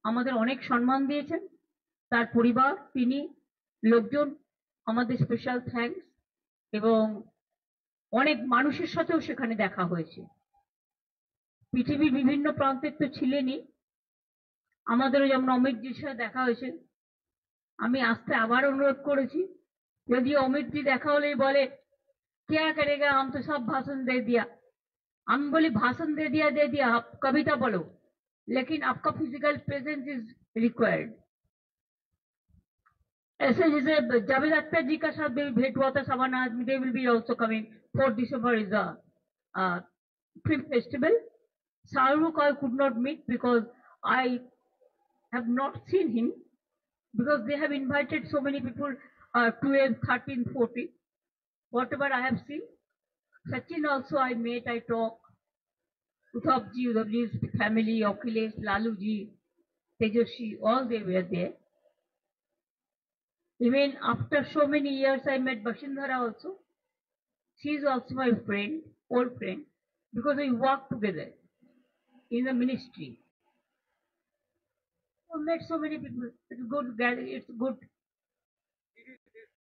আমাদের অনেক সম্মান দিয়েছেন। তার পরিবার, তিনি, লোকজন, আমাদের স্পেশাল থ্যাঙ্কস। এবং অনেক মানুষের সাথেও সেখানে দেখা হয়েছে, পৃথিবীর বিভিন্ন প্রান্তের তো ছিলেনই, আমাদেরও যেমন অমিতজির সাথে দেখা হয়েছে। আমি আসতে আবার অনুরোধ করেছি, যদি অমিতজি দেখা হলেই বলে क्या करेगा, हम तो सब भाषण दे दिया। हम बोली भाषण दे दिया, आप कविता बोलो, लेकिन आपका फिजिकल प्रेजेंस इज रिक्वायर्ड। ऐसे जैसे जावेद अख्तर जी का साथ भी भेंट हुआ था, Shabana Azmi, they will be also coming. 4 December is a film festival. Shahrukh I could not meet because I have not seen him, because they have invited so many people, 12, 13, 14, whatever I have seen. Sachin also I met, I talked. Udhavji's family, Akhilesh, Laluji, Tejoshi, all they were there. Even after so many years, I met Bashindhara also. She is also my friend, old friend, because we worked together in the ministry. I met so many people. It's good. It's good